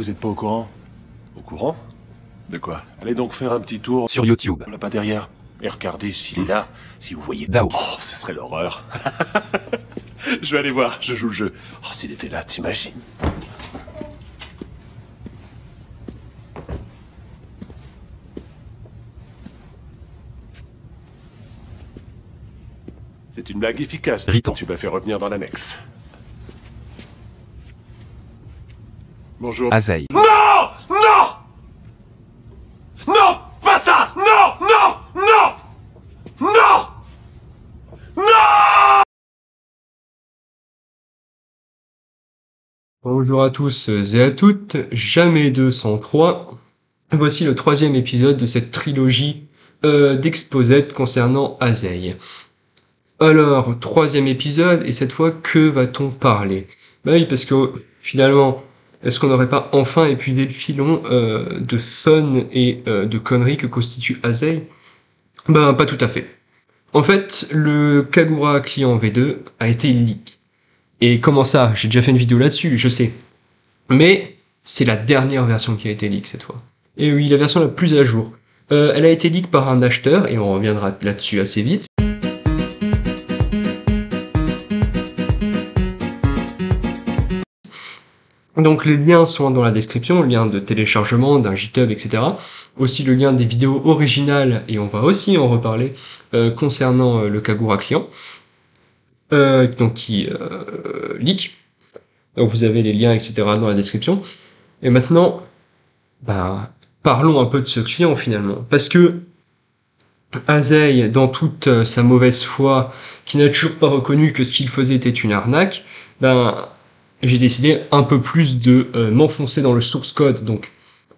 vous êtes pas au courant? Au courant? De quoi? Allez donc faire un petit tour sur YouTube. On l'a pas derrière. Et regardez s'il est là, si vous voyez Dao. Oh, ce serait l'horreur. Je vais aller voir, je joue le jeu. Oh, s'il était là, t'imagines? C'est une blague efficace. Riton. Tu m'as fait revenir dans l'annexe. Bonjour. Azeil. Non! Non! Non! Pas ça! Non! Non! Non! Non! Non! Bonjour à tous et à toutes, jamais 203. Voici le 3e épisode de cette trilogie d'exposés concernant Azeil. Alors, 3e épisode, et cette fois, que va-t-on parler? Bah oui, parce que finalement, est-ce qu'on n'aurait pas enfin épuisé le filon de fun et de conneries que constitue Azeil? Ben, pas tout à fait. En fait, le Kagura Client V2 a été leak. Et comment ça? J'ai déjà fait une vidéo là-dessus, je sais. Mais c'est la dernière version qui a été leak cette fois. Et oui, la version la plus à jour. Elle a été leak par un acheteur, et on reviendra là-dessus assez vite. Donc les liens sont dans la description, le lien de téléchargement, d'un GitHub, etc. Aussi le lien des vidéos originales, et on va aussi en reparler, concernant le Kagura Client, donc qui leak. Donc vous avez les liens, etc. dans la description. Et maintenant, bah, parlons un peu de ce client finalement. Parce que Azeil, dans toute sa mauvaise foi, qui n'a toujours pas reconnu que ce qu'il faisait était une arnaque, ben, j'ai décidé un peu plus de m'enfoncer dans le source code, donc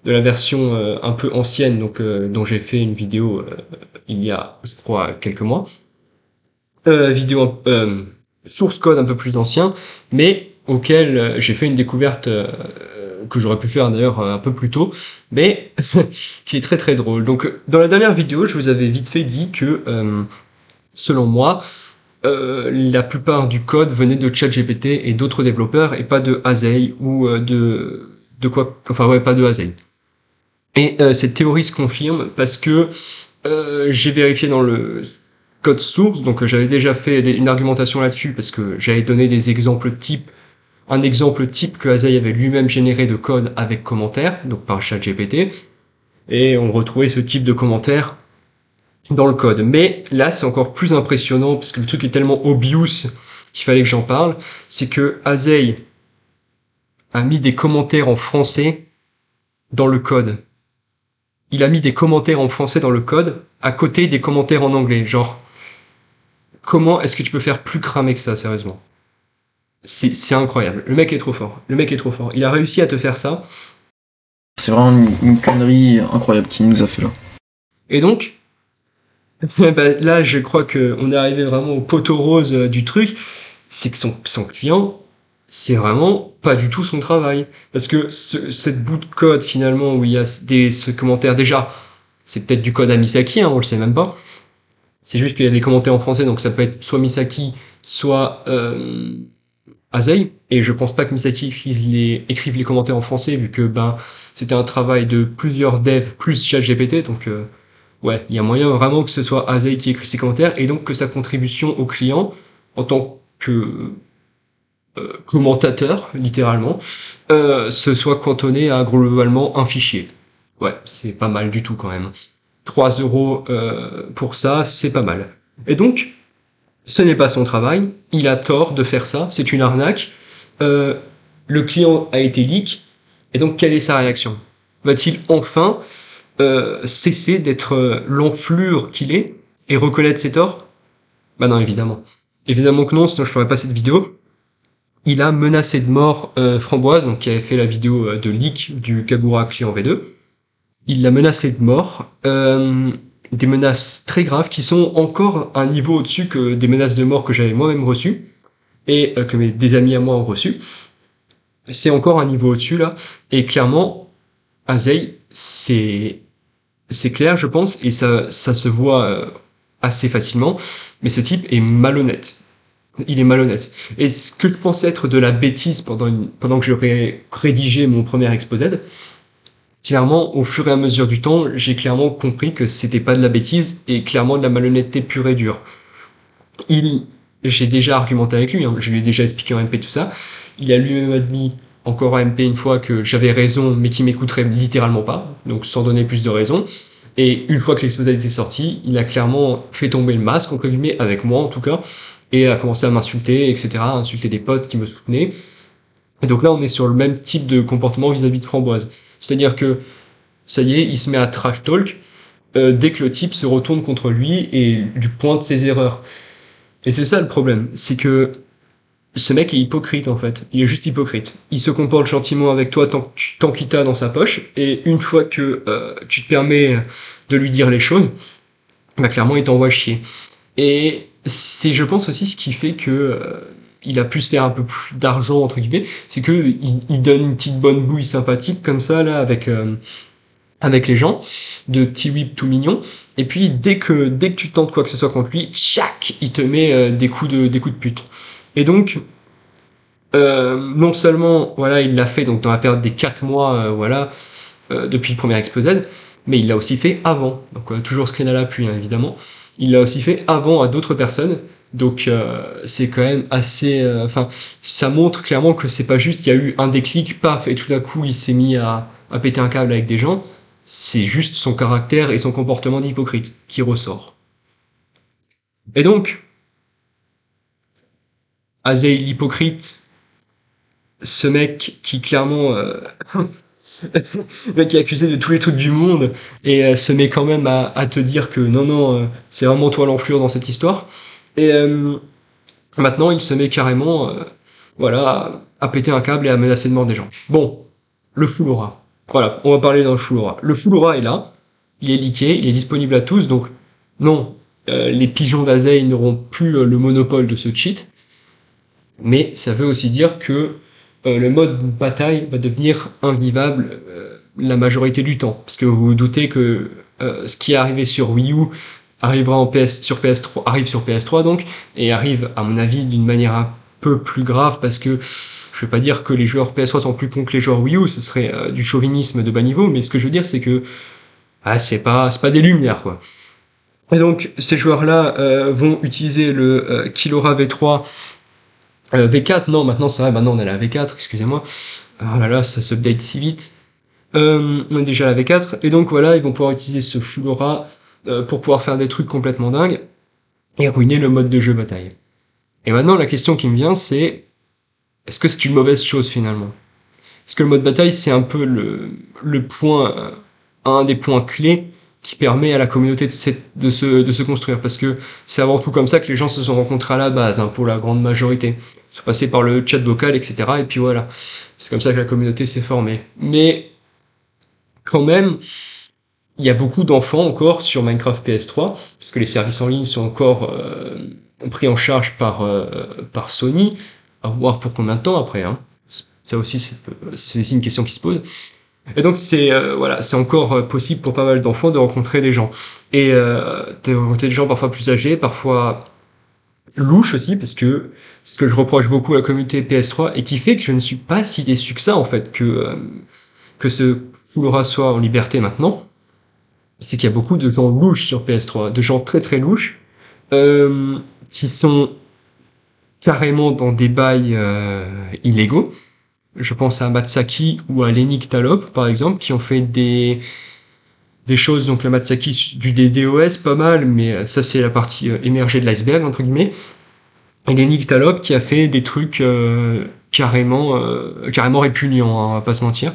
de la version un peu ancienne, donc dont j'ai fait une vidéo il y a, je crois, quelques mois. Source code un peu plus ancien, mais auquel j'ai fait une découverte que j'aurais pu faire d'ailleurs un peu plus tôt, mais qui est très très drôle. Donc dans la dernière vidéo, je vous avais vite fait dit que, selon moi, la plupart du code venait de ChatGPT et d'autres développeurs, et pas de Azeil ou de quoi, enfin ouais, pas de Azeil. Et cette théorie se confirme parce que j'ai vérifié dans le code source, donc j'avais déjà fait une argumentation là-dessus parce que j'avais donné des exemples types, un exemple type que Azeil avait lui-même généré de code avec commentaires, donc par ChatGPT, et on retrouvait ce type de commentaires dans le code. Mais là, c'est encore plus impressionnant, parce que le truc est tellement obvious qu'il fallait que j'en parle, c'est que Azeil a mis des commentaires en français dans le code. Il a mis des commentaires en français dans le code, à côté des commentaires en anglais. Genre, comment est-ce que tu peux faire plus cramé que ça, sérieusement? C'est incroyable. Le mec est trop fort. Le mec est trop fort. Il a réussi à te faire ça. C'est vraiment une connerie incroyable qu'il nous a fait là. Et donc, bah, là, je crois qu'on est arrivé vraiment au poteau rose du truc. C'est que son client, c'est vraiment pas du tout son travail. Parce que cette bout de code, finalement, où il y a ce commentaire, déjà, c'est peut-être du code à Misaki, hein, on le sait même pas. C'est juste qu'il y a des commentaires en français, donc ça peut être soit Misaki, soit Azeil. Et je pense pas que Misaki écrive les commentaires en français, vu que ben c'était un travail de plusieurs devs plus ChatGPT, donc ouais, il y a moyen vraiment que ce soit Azeil qui écrit ses commentaires, et donc que sa contribution au client, en tant que commentateur, littéralement, se soit cantonné à globalement un fichier. Ouais, c'est pas mal du tout quand même. 3 € pour ça, c'est pas mal. Et donc, ce n'est pas son travail, il a tort de faire ça, c'est une arnaque. Le client a été leak, et donc quelle est sa réaction? Va-t-il enfin cesser d'être l'enflure qu'il est et reconnaître ses torts? Bah non, évidemment. Évidemment que non, sinon je ferais pas cette vidéo. Il a menacé de mort Framboise, donc qui avait fait la vidéo de leak du Kagura Client V2. Il l'a menacé de mort, des menaces très graves qui sont encore un niveau au-dessus que des menaces de mort que j'avais moi-même reçues et que des amis à moi ont reçues. C'est encore un niveau au-dessus là, et clairement, Azeil, c'est clair, je pense, et ça se voit assez facilement, mais ce type est malhonnête. Il est malhonnête. Et ce que je pensais être de la bêtise pendant que je rédigeais mon premier exposé, clairement, au fur et à mesure du temps, j'ai clairement compris que c'était pas de la bêtise et clairement de la malhonnêteté pure et dure. J'ai déjà argumenté avec lui, hein, je lui ai déjà expliqué en MP tout ça. Il a lui-même admis, encore en MP une fois, que j'avais raison, mais qu'il m'écouterait littéralement pas, donc sans donner plus de raison. Et une fois que l'exposé était sorti, il a clairement fait tomber le masque, entre guillemets, avec moi en tout cas, et a commencé à m'insulter, etc., à insulter des potes qui me soutenaient. Et donc là, on est sur le même type de comportement vis-à-vis de Framboise. C'est-à-dire que, ça y est, il se met à trash talk, dès que le type se retourne contre lui et lui pointe ses erreurs. Et c'est ça le problème, c'est que ce mec est hypocrite en fait, il est juste hypocrite. Il se comporte gentiment avec toi tant qu'il t'a dans sa poche, et une fois que tu te permets de lui dire les choses, bah clairement il t'envoie chier. Et c'est je pense aussi ce qui fait que il a pu se faire un peu plus d'argent entre guillemets, c'est que il donne une petite bonne bouille sympathique comme ça là avec les gens, de petits whips tout mignons, et puis dès que tu tentes quoi que ce soit contre lui, tchac, il te met des coups de pute. Et donc, non seulement, voilà, il l'a fait donc dans la période des 4 mois, depuis le premier exposé, mais il l'a aussi fait avant. Donc toujours screen à l'appui, hein, évidemment. Il l'a aussi fait avant à d'autres personnes. Donc c'est quand même assez, ça montre clairement que c'est pas juste, il y a eu un déclic, paf, et tout d'un coup il s'est mis à péter un câble avec des gens. C'est juste son caractère et son comportement d'hypocrite qui ressort. Et donc, Azeil l'hypocrite, ce mec qui clairement le mec qui est accusé de tous les trucs du monde et se met quand même à te dire que non, c'est vraiment toi l'enflure dans cette histoire. Et maintenant, il se met carrément à péter un câble et à menacer de mort des gens. Bon, le full aura. Voilà, on va parler dans le full aura. Le full aura est là, il est leaké, il est disponible à tous, donc non, les pigeons d'Azeil n'auront plus le monopole de ce cheat, mais ça veut aussi dire que le mode bataille va devenir invivable la majorité du temps, parce que vous vous doutez que ce qui est arrivé sur Wii U arrivera sur PS3, arrive sur PS3 donc, et arrive à mon avis d'une manière un peu plus grave, parce que je vais pas dire que les joueurs PS3 sont plus cons que les joueurs Wii U, ce serait du chauvinisme de bas niveau, mais ce que je veux dire c'est que c'est pas des lumières quoi. Et donc ces joueurs-là vont utiliser le Killora V3 V4, non, maintenant c'est vrai, maintenant on est à la V4, excusez-moi. Oh là là, ça s'update si vite. On est déjà à la V4, et donc voilà, ils vont pouvoir utiliser ce full aura pour pouvoir faire des trucs complètement dingues et ruiner le mode de jeu bataille. Et maintenant, la question qui me vient, c'est est-ce que c'est une mauvaise chose finalement? Est-ce que le mode bataille, c'est un peu le point, un des points clés qui permet à la communauté de se construire, parce que c'est avant tout comme ça que les gens se sont rencontrés à la base, hein, pour la grande majorité. Ils sont passés par le chat vocal, etc. Et puis voilà. C'est comme ça que la communauté s'est formée. Mais, quand même, il y a beaucoup d'enfants encore sur Minecraft PS3, parce que les services en ligne sont encore pris en charge par Sony, à voir pour combien de temps après, hein. Ça aussi, c'est une question qui se pose. Et donc c'est encore possible pour pas mal d'enfants de rencontrer des gens. Et de rencontrer des gens parfois plus âgés, parfois louches aussi, parce que ce que je reproche beaucoup à la communauté PS3 et qui fait que je ne suis pas si déçu que ça en fait que ce Flora soit en liberté maintenant, c'est qu'il y a beaucoup de gens louches sur PS3, de gens très très louches qui sont carrément dans des bails illégaux. Je pense à Matsaki ou à Lenny Talop, par exemple, qui ont fait des choses, donc le Matsaki du DDoS, pas mal, mais ça c'est la partie émergée de l'iceberg, entre guillemets. Et Lenny Talop qui a fait des trucs carrément répugnants, hein, on va pas se mentir.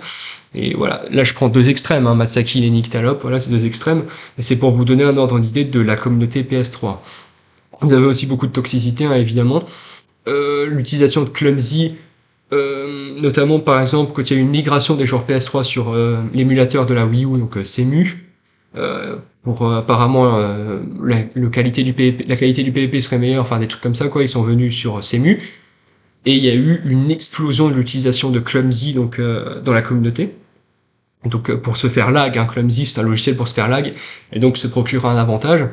Et voilà, là je prends deux extrêmes, hein, Matsaki et Lenny Talop, voilà, c'est deux extrêmes, mais c'est pour vous donner un ordre d'idée de la communauté PS3. Vous avez aussi beaucoup de toxicité, hein, évidemment. L'utilisation de Clumsy, notamment par exemple quand il y a eu une migration des joueurs PS3 sur l'émulateur de la Wii U, donc CEMU, pour apparemment la qualité du PvP serait meilleure, enfin des trucs comme ça quoi, ils sont venus sur CEMU, et il y a eu une explosion de l'utilisation de Clumsy donc dans la communauté. Donc pour se faire lag, hein, Clumsy c'est un logiciel pour se faire lag, et donc se procurer un avantage.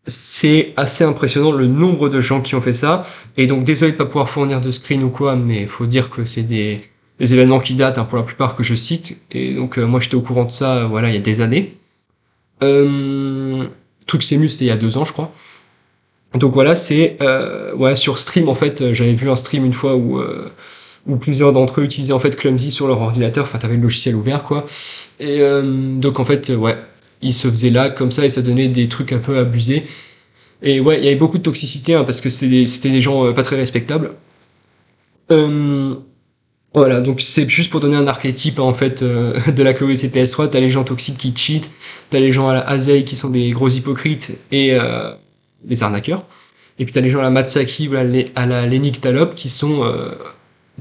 c'est assez impressionnant le nombre de gens qui ont fait ça. Et donc désolé de pas pouvoir fournir de screen ou quoi, mais il faut dire que c'est des événements qui datent pour la plupart que je cite. Et donc moi j'étais au courant de ça, voilà, il y a des années. Truc Sémus, c'était il y a 2 ans, je crois. Donc voilà, c'est sur stream en fait, j'avais vu un stream une fois où plusieurs d'entre eux utilisaient en fait Clumsy sur leur ordinateur. Enfin, t'avais le logiciel ouvert quoi. Et donc en fait, ils se faisaient là comme ça et ça donnait des trucs un peu abusés. Et ouais, il y avait beaucoup de toxicité parce que c'était des gens pas très respectables. Voilà, donc c'est juste pour donner un archétype en fait de la communauté PS3. T'as les gens toxiques qui cheat, t'as les gens à la Azei qui sont des gros hypocrites et des arnaqueurs. Et puis t'as les gens à la Matsaki ou à la Lenny Talop qui sont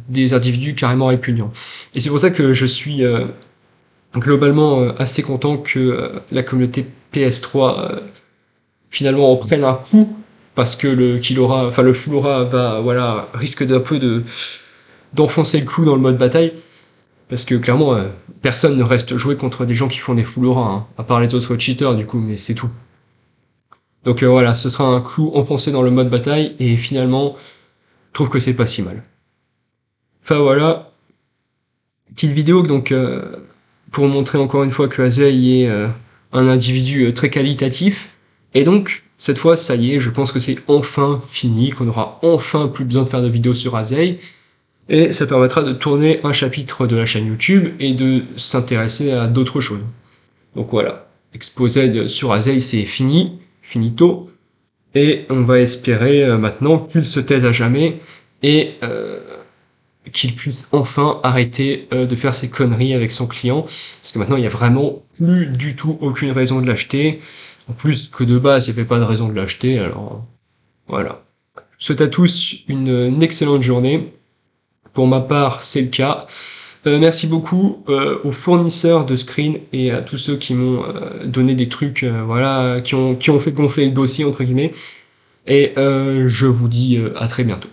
des individus carrément répugnants. Et c'est pour ça que je suis globalement assez content que la communauté PS3 finalement en prenne un coup, parce que le full aura risque d'un peu d'enfoncer le clou dans le mode bataille, parce que clairement personne ne reste joué contre des gens qui font des full aura, à part les autres cheaters du coup, mais c'est tout. Donc voilà, ce sera un clou enfoncé dans le mode bataille, et finalement je trouve que c'est pas si mal. Enfin voilà, petite vidéo donc pour montrer encore une fois que Azei est un individu très qualitatif. Et donc, cette fois, ça y est, je pense que c'est enfin fini, qu'on aura enfin plus besoin de faire de vidéos sur Azei. Et ça permettra de tourner un chapitre de la chaîne YouTube et de s'intéresser à d'autres choses. Donc voilà, Exposed sur Azei, c'est fini, finito. Et on va espérer maintenant qu'il se taise à jamais et qu'il puisse enfin arrêter de faire ses conneries avec son client, parce que maintenant il y a vraiment plus du tout aucune raison de l'acheter, en plus que de base il n'y avait pas de raison de l'acheter, alors voilà. Je souhaite à tous une excellente journée, pour ma part c'est le cas. Merci beaucoup aux fournisseurs de screen et à tous ceux qui m'ont donné des trucs, qui ont fait gonfler le dossier entre guillemets, et je vous dis à très bientôt.